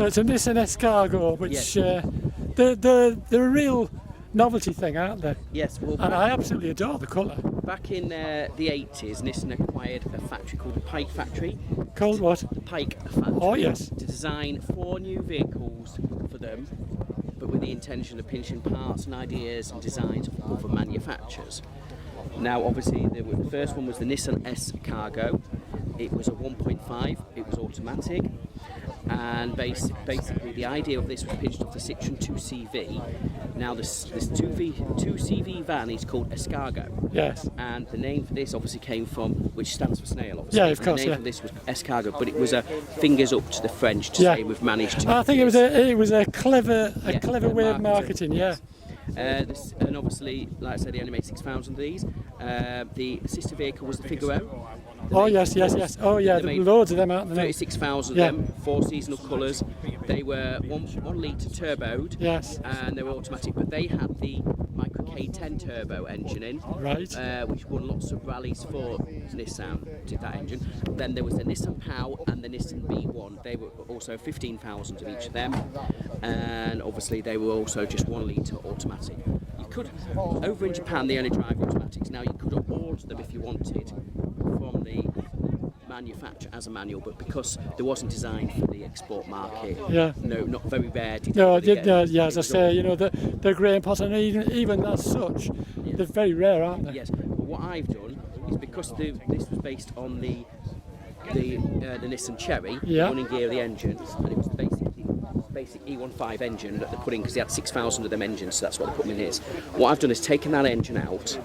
So it's a Nissan S Cargo, which Yes. they're a real novelty thing, aren't they? Yes, well, And I absolutely adore the colour. back in the 80s, Nissan acquired a factory called the Pike factory. Called what? The Pike factory. Oh yes. To design 4 new vehicles for them, but with the intention of pinching parts and ideas and designs of other manufacturers. Now, obviously, the first one was the Nissan S Cargo. It was a 1.5, it was automatic, and basically the idea of this was pinched off the Citroen 2CV. Now, this 2CV van is called Escargot. Yes. And the name for this obviously came from, which stands for snail, obviously. Yeah, of And course, the name yeah. for this was Escargot, but it was a fingers up to the French to Yeah. say we've managed to. I think it was a clever Yeah, way of marketing. Yeah. And obviously, like I said, they only made 6,000 of these. The sister vehicle was the Figaro. Oh yes. Oh yeah, They there's made loads of them out there. 36,000 Yeah. of them, 4 seasonal colours. They were 1 litre turboed, Yes. and they were automatic, but they had the Micro K10 turbo engine in, Right. which won lots of rallies for Nissan, did that engine. Then there was the Nissan POW and the Nissan B1. They were also 15,000 of each of them, and obviously they were also just 1 litre automatic. You could, over in Japan, they only drive automatics. Now you could order them if you wanted from the manufacturer as a manual, but because they wasn't designed for the export market, Yeah. no, not very rare. No, yeah, as I say, you know, they're grey and pot, and even as such, they're very rare, aren't they? Yes, but what I've done is because this was based on the Nissan Cherry, Yeah. running gear of the engine, and it was the basic E15 engine that they put in because they had 6,000 of them engines, so that's what they put them in his. What I've done is taken that engine out,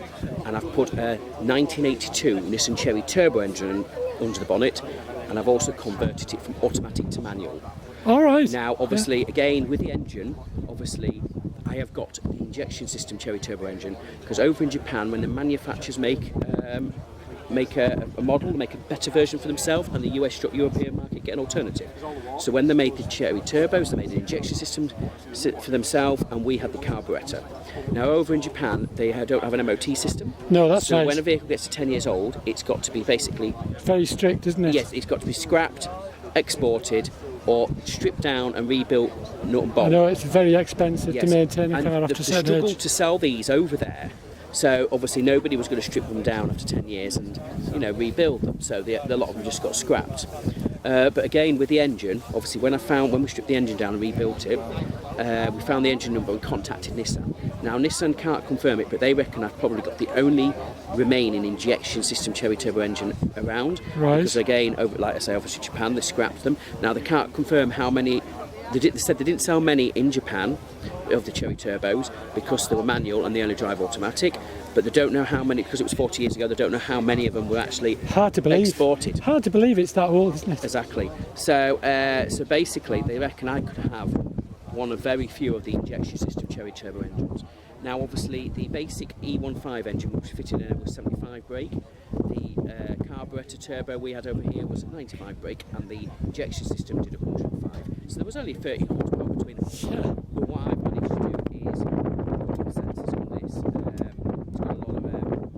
and I've put a 1982 Nissan Cherry turbo engine under the bonnet, and I've also converted it from automatic to manual. All right. Now, obviously, again with the engine, obviously, I have got the injection system Cherry turbo engine, because over in Japan, when the manufacturers make a model, make a better version for themselves, and the US European market get an alternative. So when they made the Cherry turbos, they made an injection system for themselves, and we had the carburettor. Now over in Japan, they don't have an MOT system. No, that's so nice. when a vehicle gets to 10 years old, it's got to be basically, Very strict, isn't it? yes, it's got to be scrapped, exported, or stripped down and rebuilt nut and bolt. I know it's very expensive Yes. to maintain a And car the after a certain struggle age. to sell these over there. So obviously nobody was going to strip them down after 10 years and rebuild them. So a lot of them just got scrapped. But again with the engine, obviously when we stripped the engine down and rebuilt it, we found the engine number and contacted Nissan. Now Nissan can't confirm it, but they reckon I've probably got the only remaining injection system Cherry turbo engine around. Right. Because again, like I say, obviously Japan, they scrapped them. Now they can't confirm how many. They said they didn't sell many in Japan of the Cherry turbos because they were manual and they only drive automatic, but they don't know how many, because it was 40 years ago, they don't know how many of them were actually Hard to believe. exported. Hard to believe it's that old, isn't it? Exactly. So basically they reckon I could have one of very few of the injection system Cherry turbo engines. Now obviously the basic E15 engine which fitted in it was 75 brake. The carburettor turbo we had over here was a 95 brake, and the injection system did 105. So there was only 30 horsepower between them. Yeah. But what I've managed to do is put sensors on this. It's got a lot of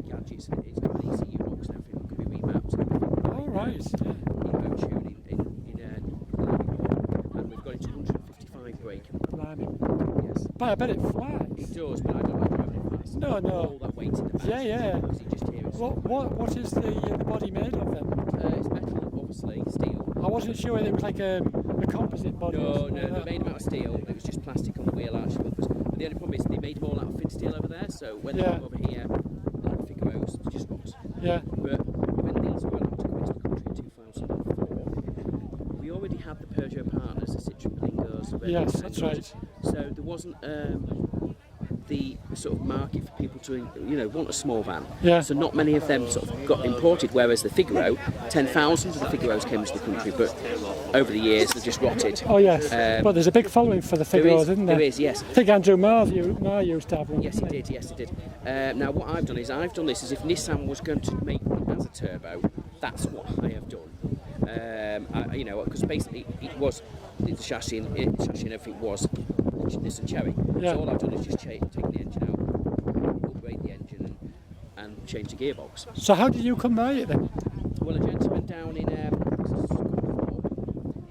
gadgets in it. It's got an ECU box and everything that can be remapped. All right. Yeah. Evo tuning and we've got it to 155 brake. Blimey. Yes. But I bet it flies. It does, but I don't like driving it fast. No, no. All that weight in the back. Yeah. Because you just hear it. What is the body made of then? It's metal, obviously, steel. I wasn't sure whether it was like a composite body. or No, something they like that. made them out of steel. It was just plastic on the wheel arch bumpers. But the only problem is they made them all out of thin steel over there. So when they Yeah. come over here, like the Figaros, they just rot. Yeah. But when these were allowed to come into the country in 2004, we already had the Peugeot partners, the Citroen Berlingo's, the Yes, Renault that's Sendos. right. So there wasn't the sort of market for people to want a small van. Yeah. So not many of them sort of got imported, whereas the Figaro, 10,000 of the Figaros came into the country, but over the years they've just rotted. Oh yes. But there's a big following for the Figaro, isn't there? There is, yes. I think Andrew Marr used to have one. Yes, he didn't did. Yes, he did. Now, what I've done is as if Nissan was going to make one as a turbo. That's what I have done. Because basically the chassis and everything was Nissan Cherry. Yeah. So all I've done is just take the engine out, upgrade the engine, and change the gearbox. So how did you come by it then? Well, a gentleman down in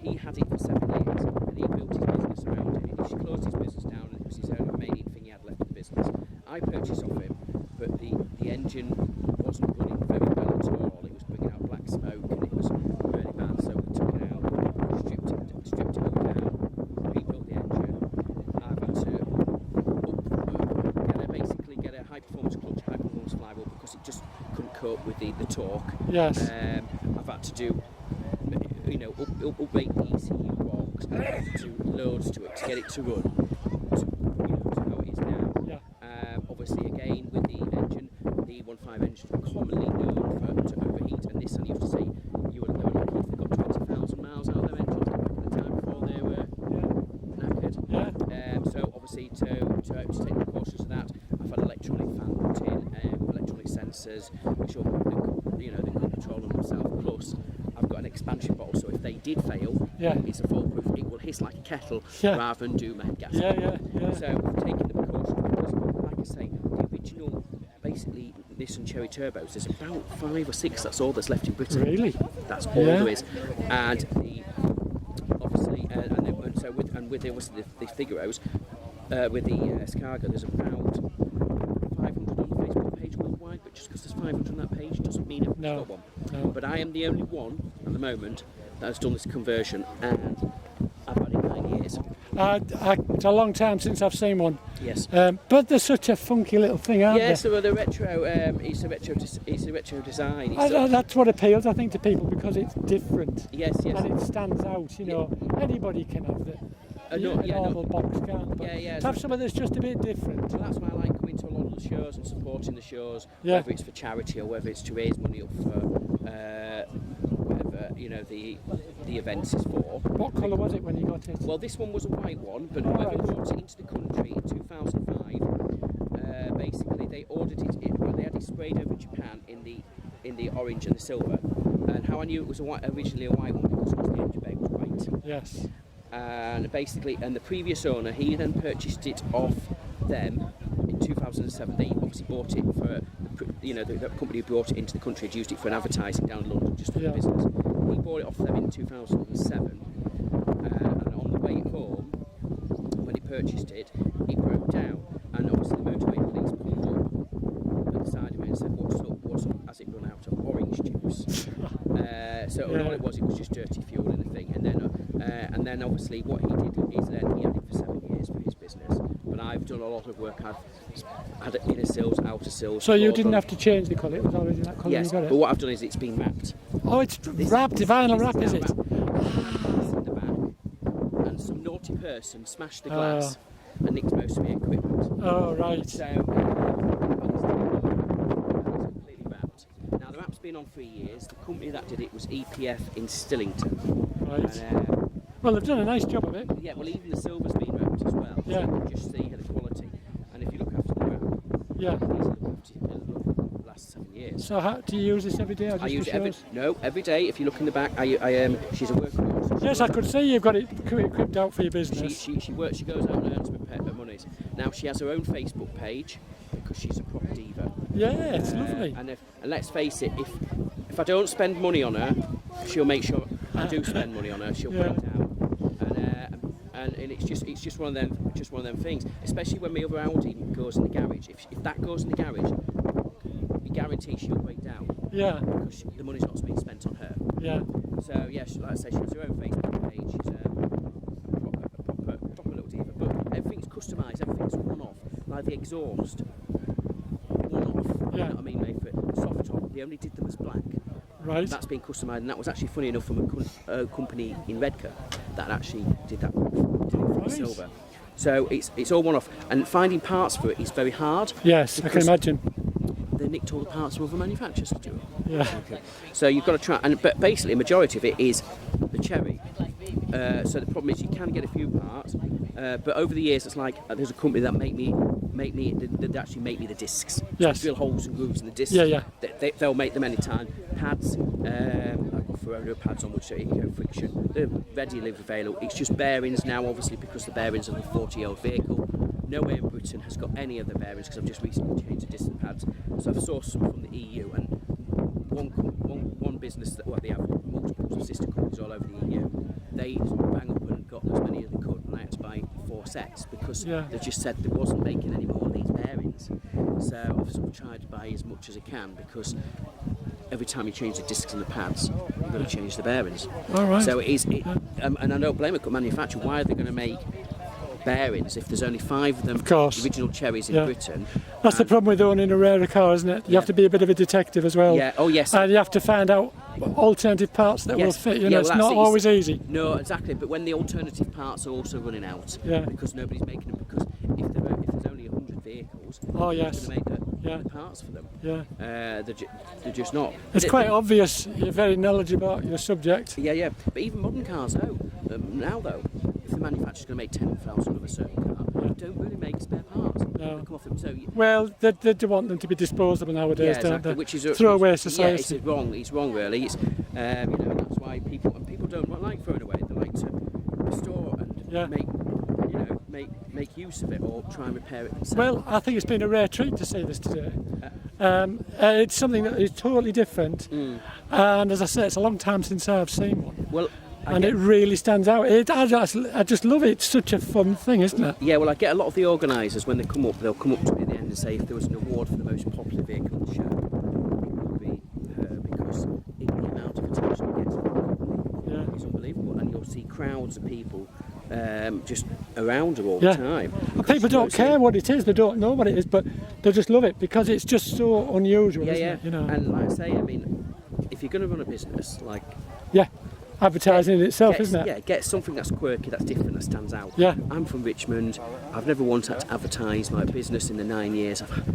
he had it for 7 years, and and he built his business around it. He closed his business down, and it was his only remaining thing he had left in the business. I purchased off him, but the engine wasn't running very well at all. It was bringing out black smoke, and it was really bad. So we took it out, stripped it all down, rebuilt the engine. I've had to basically get a high performance clutch, high performance flywheel, because it just couldn't cope with the torque. Yes. I've had to do, upgrade the ECU box, I've had to do loads to it to get it to run to how it is now. Yeah. Obviously, again with the engine, the 1.5 engines are commonly known to overheat, and Nissan used to say they were lucky if they got 20,000 miles out of their engines back in the time before they were knackered. Yeah. So obviously to take the precautions of that, I've had electronic fan put in, electronic sensors, which will they can control them themselves. Plus, I've got an expansion bottle, so if they did fail, it's a foolproof. It will hiss like a kettle rather than do my gas. Yeah. So I've taken the precautions because, like I say, the original, basically Nissan Cherry Turbos, there's about 5 or 6. That's all that's left in Britain. Really? That's all there is. And obviously, with the Figaros, with the Escargot, there's about 500 on the Facebook page worldwide. But just because there's 500 on that page doesn't mean I've got one. No. But I am the only one at the moment that has done this conversion, and I've had it 9 years. It's a long time since I've seen one. Yes. But they're such a funky little thing, aren't they? Yeah, so the retro, it's a retro design. That's what appeals, I think, to people, because it's different. Yes. And it stands out, Anybody can have a normal box, can't they? Yeah. To have something that's just a bit different. So that's why I like coming to a lot of the shows and supporting the shows, whether it's for charity or whether it's to raise money up for whatever the events is for. What colour was it when you got it? Well, this one was a white one, but when we brought it into the country in 2005, basically they ordered it. They had it sprayed over in Japan in the orange and the silver. And how I knew it was originally a white one, because the engine bay was white. Yes. And basically, the previous owner, he then purchased it off them in 2007. They obviously bought it for the company who brought it into the country had used it for an advertising down in London, just for the business. He bought it off them in 2007, and on the way home, when he purchased it, it broke down, and obviously the motorway police pulled up at the side of it and said, "What's up? Has it run out of orange juice?" All it was just dirty fuel in the thing, and then obviously what he did is then he had it for 7 years for his business. But I've done a lot of work. I've had inner sills, outer sills. So you didn't have to change the colour; it was already that colour. Yes, you got it. but what I've done is it's been wrapped. Oh, it's wrapped, vinyl wrap, is it? In the back, and some naughty person smashed the glass and nicked most of the equipment. Oh, right. So it's completely wrapped. Now the wrap's been on 3 years. The company that did it was EPF in Stillington. Right. And, well, they've done a nice job of it. yeah, well, even the silver's been wrapped as well. Yeah. So you can just see the quality. And if you look after the wrap, it'll last 7 years. So how do you use this every day? Or just I use it for shows? every day. If you look in the back, she's a workhorse. Yes, I could see you've got it equipped out for your business. She works. She goes out and earns her monies. Now she has her own Facebook page because she's a proper diva. Yeah, it's lovely. And let's face it, if I don't spend money on her, she'll make sure I do spend money on her. She'll break down. And it's just one of them things. Especially when my other Audi goes in the garage. If that goes in the garage, you guarantee she'll break down. Yeah. Because the money's not being spent on her. Yeah. So yeah, like I say, she has her own Facebook page. She's a proper little diva. But everything's customised. Everything's one-off. Like the exhaust, one-off. Yeah. You know what I mean? Made for it. Soft top. They only did them as black. Right. That's been customised, and that was actually funny enough from a company in Redcar that actually did that for silver. So it's all one-off, and finding parts for it is very hard. Yes, I can imagine. They nicked all the parts from other manufacturers to do it. Yeah. Okay. So you've got to try, but basically a majority of it is the Cherry. So the problem is you can get a few parts, but over the years it's like there's a company that they actually make me the discs. Yes. Drill holes and grooves in the discs. Yeah. They'll make them anytime. Pads, I've got Figaro pads on which are eco-friction. They're readily available. It's just bearings now, obviously, because the bearings of a 40-year-old vehicle. Nowhere in Britain has got any of the bearings because I've just recently changed the disc pads. So I've sourced some from the EU, and one business that they have multiple sister companies all over the EU. They bang up and got as many as they could, and I had to buy 4 sets because they just said they wasn't making any more of these bearings. So I've sort of tried to buy as much as I can because every time you change the discs and the pads, you've got to change the bearings. All right. So and I don't blame a manufacturer. Why are they going to make bearings if there's only 5 of them, of course, original cherries in Britain? That's the problem with owning a rarer car, isn't it? You have to be a bit of a detective as well. Yeah. Oh yes. And you have to find out alternative parts that will fit. You know, it's not always easy. No, exactly. But when the alternative parts are also running out, because nobody's making them, because if there's only 100 vehicles, who's going to make the parts for them? Yeah. They're just not. It's quite obvious. You're very knowledgeable about your subject. Yeah, yeah. But even modern cars, now though, if the manufacturer's going to make 10,000 of a certain car, they don't really make spare parts. No. They come off them, so well, they do want them to be disposable nowadays, don't they? Which is throwaway society. Yeah, it's wrong. It's wrong, really. It's you know, that's why people don't like throwing away. They like to restore and make use of it or try and repair it themselves. Well, I think it's been a rare treat to see this today. It's something that is totally different, and as I say, it's a long time since I've seen one. Well. It really stands out. I just love it. It's such a fun thing, isn't it? Yeah, well, I get a lot of the organisers when they come up. They'll come up to me at the end and say if there was an award for the most popular vehicle on the show, it would be her because the amount of attention it gets is unbelievable, and you'll see crowds of people just around her all the time. People don't care what it is. They don't know what it is, but they just love it because it's just so unusual, isn't it? You know. And like I say, I mean, if you're going to run a business, advertising in itself, isn't it? Yeah, get something that's quirky, that's different, that stands out. Yeah. I'm from Richmond. I've never once had to advertise my business in the 9 years I've had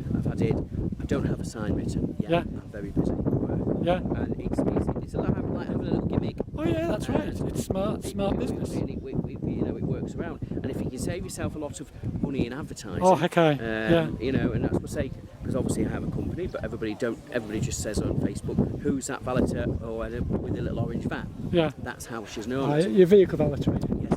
it. I don't have a sign written. I'm very busy. Yeah. And it's a lot like having a little gimmick. Oh yeah, that's right. It's smart business. It works around. And if you can save yourself a lot of money in advertising. Oh heck aye. You know, and that's what I say. Because obviously I have a company, but everybody just says on Facebook, who's that valeter with a little orange van? Yeah. That's how she's known. Your vehicle valeter. Yes.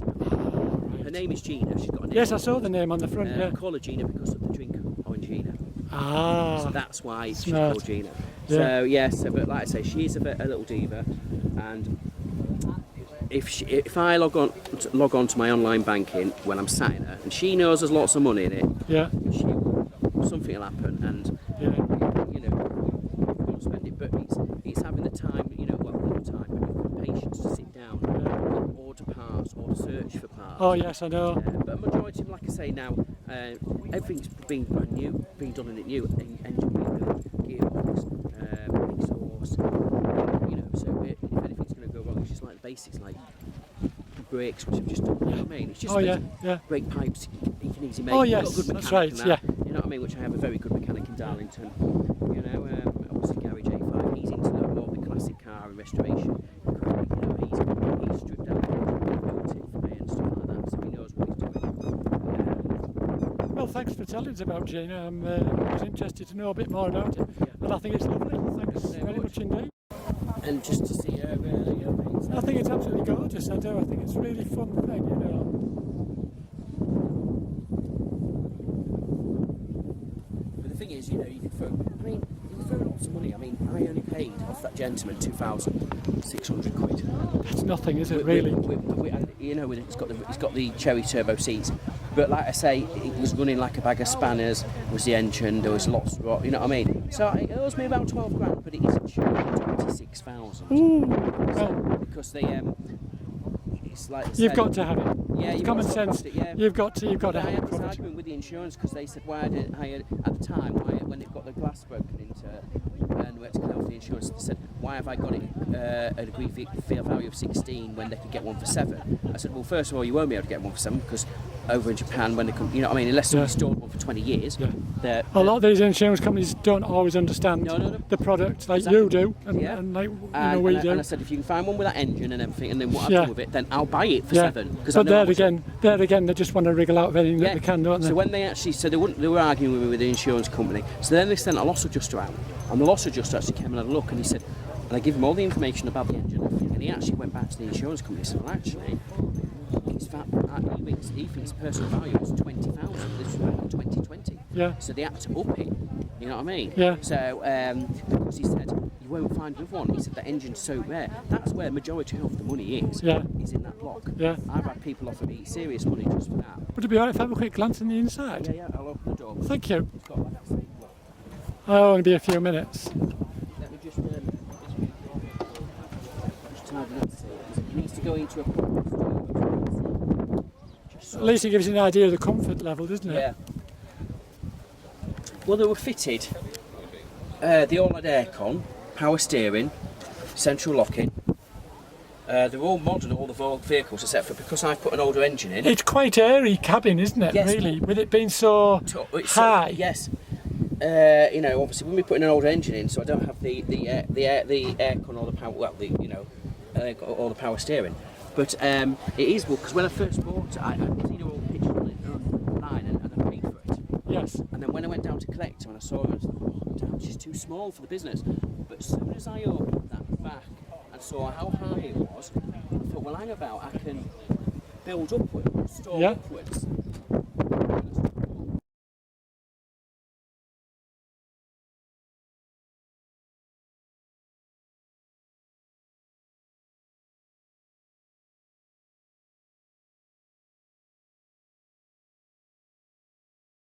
Her name is Gina. She's got a name. Yes, I saw the name on the front. I call her Gina because of the drink Orangina. Ah. So that's why she's called Gina. Yeah. So but like I say, she's a little diva, and if I log on to my online banking when I'm sat in her, and she knows there's lots of money in it, something will happen, and you know, we're going to spend it. But it's having the time, you know, not time, but the patience to sit down, and order parts, or search for parts. Oh yes, I know. But a majority of them, like I say now, everything's been brand new, being done in it new, engine rebuild, gearbox, exhaust, you know. So if anything's going to go wrong, it's just like the basics, like brakes, which I've just done. You know what I mean? It's just brake pipes. You can easily make. Oh yes, that's right. Yeah. You know what I mean? Which I have a very good mechanic in Darlington. You know, obviously Garage A5. He's into more of the classic car and restoration. You know, he's stripped out and built it for me and stuff like that. So he knows what he's doing. Well, thanks for telling us about Gina. I was interested to know a bit more about it, and I think it's lovely. Thanks very much indeed. And just to see her, I think it's absolutely gorgeous. I do. I think it's a really fun thing, you know. But the thing is, you know, you can throw lots of money. I mean, I only paid off that gentleman £2,600. That's nothing, is it? Really? You know, it's got the cherry turbo seats. But like I say, it was running like a bag of spanners. Was the engine? There was lots of, you know what I mean? So it owes me about 12 grand, but it is insured 26,000. Because they it's like you've got to have it. Yeah, it's common sense. You've got to have it. I had this argument with the insurance because they said why didn't I at the time when they've got the glass broken into and we had to go off the insurance. They said why have I got it at agreed fair value of 16 when they could get one for 7? I said, well, first of all, you won't be able to get one for 7 because over in Japan when they come, you know what I mean, unless somebody stored one for 20 years. A lot of these insurance companies don't always understand the product like you do and like we do. And I said, if you can find one with that engine and everything, and then what I've done with it, then I'll buy it for 7. But there again, they just want to wriggle out of anything that they can, don't they? So when they actually, they were arguing with me with the insurance company. So then they sent a loss adjuster out, and the loss adjuster actually came and had a look, and he said, and I gave him all the information about the engine, and he actually went back to the insurance company and said, well, actually, he thinks personal value is 20,000. This was back in 2020. Yeah. So they had to up it. You know what I mean? Yeah. So because he said you won't find another one. He said the engine's so rare. That's where majority of the money is. Yeah. Is in that block. Yeah. I've had people offer me serious money just for that. Would it be alright if I have a quick glance in the inside? Yeah, I'll open the door. Thank you. It's got like that same look. I'll only be a few minutes. Let me just tidy that so it needs to go into a proper store. Just so At least it gives you an idea of the comfort level, doesn't it? yeah. Well, they were fitted. They all had aircon, power steering, central locking. They're all modern, all the vehicles, except for because I put an older engine in. It's quite airy cabin, isn't it? Yes. Really, with it being so It's high. yes. You know, obviously when we put in an older engine in, so I don't have the aircon or the power. Well, all the power steering. But it is well because when I first bought it, I'd seen all the pictures on it online and I paid for it. Yes. And then when I went down to collect it, when I saw it, I was like, oh, damn, she's too small for the business. But as soon as I opened that back and saw how high it was, I thought, well, hang about, I can build upwards, store Yeah. upwards.